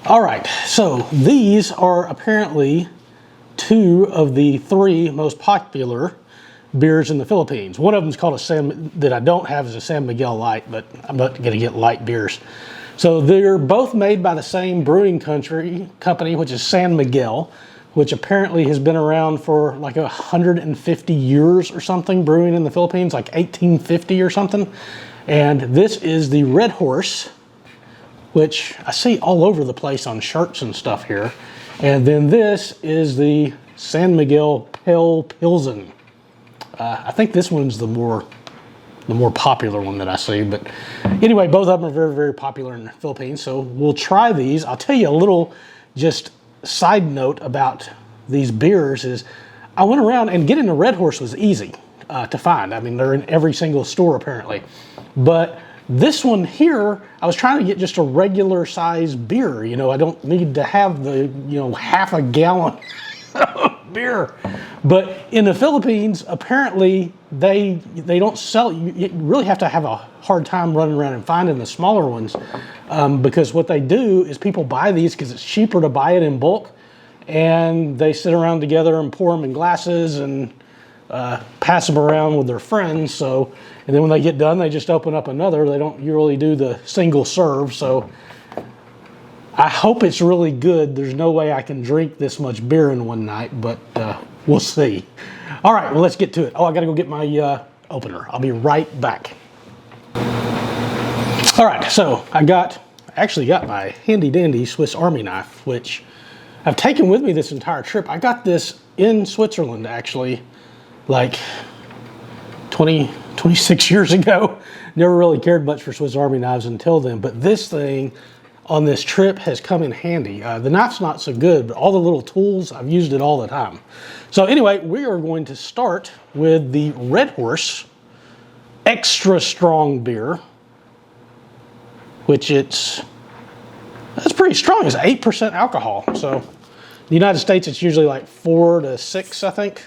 All right, so these are apparently two of the three most popular beers in the Philippines. One of them is called that I don't have is a San Miguel Light, but I'm not going to get light beers. So they're both made by the same brewing company, which is San Miguel, which apparently has been around for like 150 years or something, brewing in the Philippines, like 1850 or something. And this is the Red Horse, which I see all over the place on shirts and stuff here. And then this is the San Miguel Pale Pilsen. I think this one's the more popular one that I see. But anyway, both of them are very, very popular in the Philippines. So we'll try these. I'll tell you a little just side note about these beers is I went around and getting a Red Horse was easy to find. I mean, they're in every single store apparently. But this one here, I was trying to get just a regular size beer. You know, I don't need to have the, half a gallon of beer. But in the Philippines, apparently they don't sell, you really have to have a hard time running around and finding the smaller ones because what they do is people buy these because it's cheaper to buy it in bulk, and they sit around together and pour them in glasses and pass them around with their friends. So, and then when they get done, they just open up another. They don't usually do the single serve. So I hope it's really good. There's no way I can drink this much beer in one night, but we'll see. All right, well, let's get to it. Oh, I got to go get my opener. I'll be right back. All right, so I actually got my handy dandy Swiss Army knife, which I've taken with me this entire trip. I got this in Switzerland, actually, like 26 years ago. Never really cared much for Swiss Army knives until then, but this thing on this trip has come in handy. The knife's not so good, but all the little tools, I've used it all the time. So anyway, we are going to start with the Red Horse Extra Strong beer, which that's pretty strong. It's 8% alcohol. So in the United States, it's usually like 4 to 6, I think.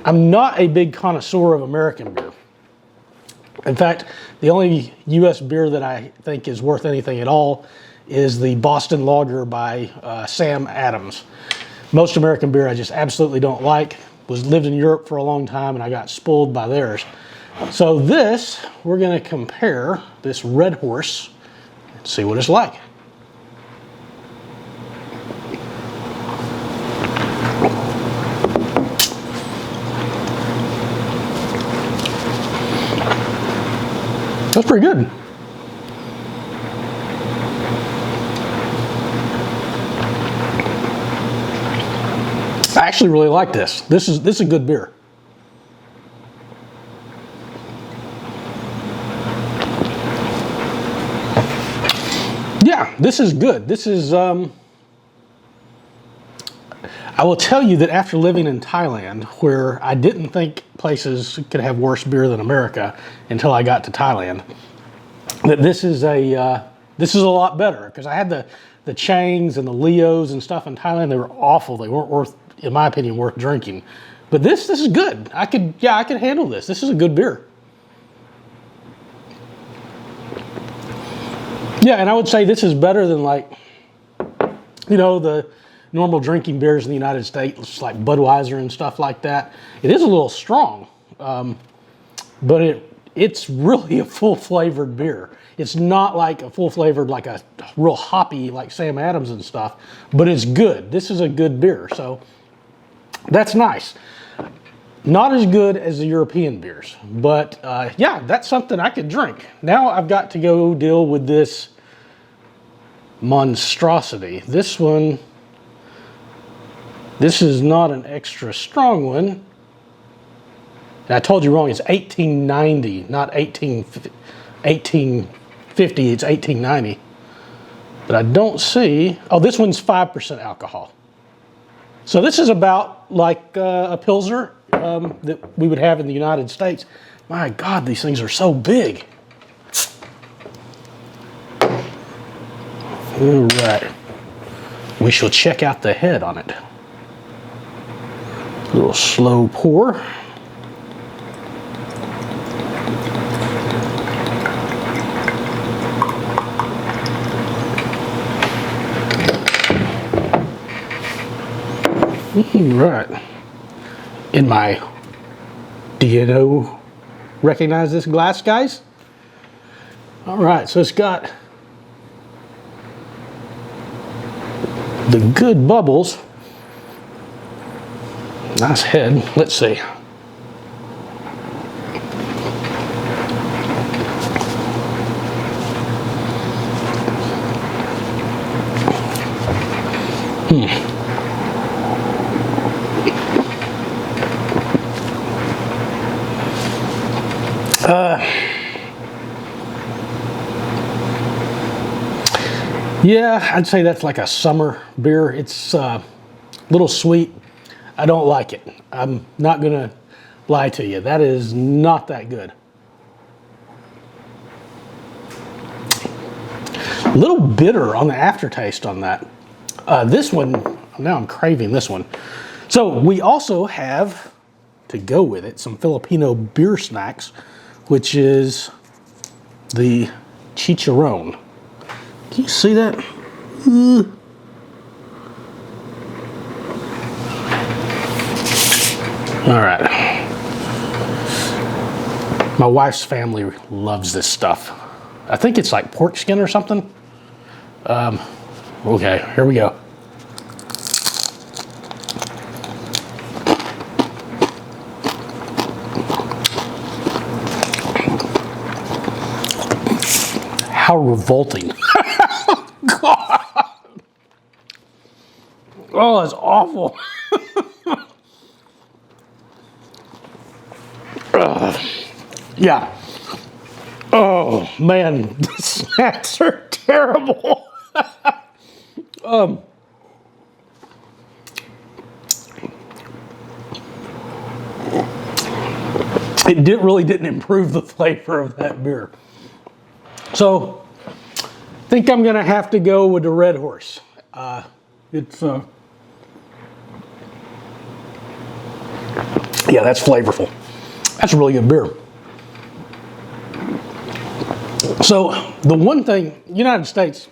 I'm not a big connoisseur of American beer. In fact, the only U.S. beer that I think is worth anything at all is the Boston Lager by Sam Adams. Most American beer I just absolutely don't like. Lived in Europe for a long time and I got spoiled by theirs. So we're going to compare this Red Horse and see what it's like. That's pretty good. I actually really like this. This is a good beer. Yeah, this is good. This is I will tell you that after living in Thailand, where I didn't think places could have worse beer than America until I got to Thailand, that this is a lot better, because I had the Changs and the Leos and stuff in Thailand. They were awful. They weren't worth, in my opinion, worth drinking. But this is good. I could handle this. This is a good beer. Yeah, and I would say this is better than the normal drinking beers in the United States, like Budweiser and stuff like that. It is a little strong, but it's really a full-flavored beer. It's not like a full-flavored, like a real hoppy, like Sam Adams and stuff, but it's good. This is a good beer, so that's nice. Not as good as the European beers, but yeah, that's something I could drink. Now I've got to go deal with this monstrosity. This is not an extra strong one. And I told you wrong, it's 1890, not 1850, it's 1890. But I don't see, oh, this one's 5% alcohol. So this is about like a Pilsner that we would have in the United States. My God, these things are so big. All right, we shall check out the head on it. A little slow pour. Right. In my, do you know, recognize this glass, guys? All right, so it's got the good bubbles. Nice head. Let's see. Yeah, I'd say that's like a summer beer. It's a little sweet. I don't like it. I'm not gonna lie to you. That is not that good. A little bitter on the aftertaste on that. This one, now I'm craving this one. So we also have, to go with it, some Filipino beer snacks, which is the chicharron. Can you see that? All right. My wife's family loves this stuff. I think it's like pork skin or something. Okay, here we go. How revolting. God. Oh, it's awful. Yeah. Oh, man. The snacks are terrible. It really didn't improve the flavor of that beer. So, I think I'm going to have to go with the Red Horse. Yeah, that's flavorful. That's a really good beer. So, the one thing, United States,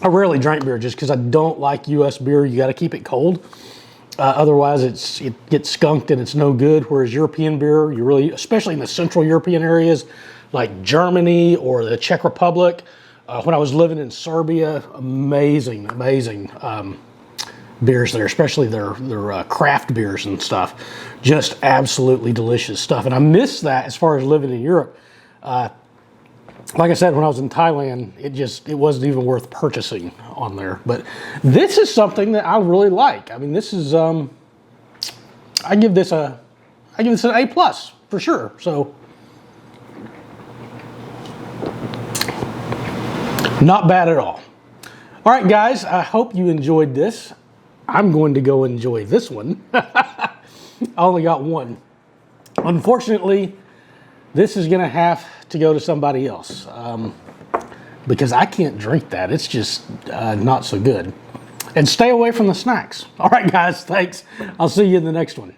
I rarely drink beer just because I don't like U.S. beer. You got to keep it cold. Otherwise, it gets skunked and it's no good. Whereas European beer, you really, especially in the Central European areas, like Germany or the Czech Republic. When I was living in Serbia, amazing beers there, especially their craft beers and stuff. Just absolutely delicious stuff. And I miss that as far as living in Europe. Like I said, when I was in Thailand, it wasn't even worth purchasing on there. But this is something that I really like. I mean, this is I give this an A+ for sure. So not bad at all. All right, guys, I hope you enjoyed this. I'm going to go enjoy this one. I only got one. Unfortunately, this is going to have to go to somebody else because I can't drink that. It's just not so good. And stay away from the snacks. All right, guys, thanks. I'll see you in the next one.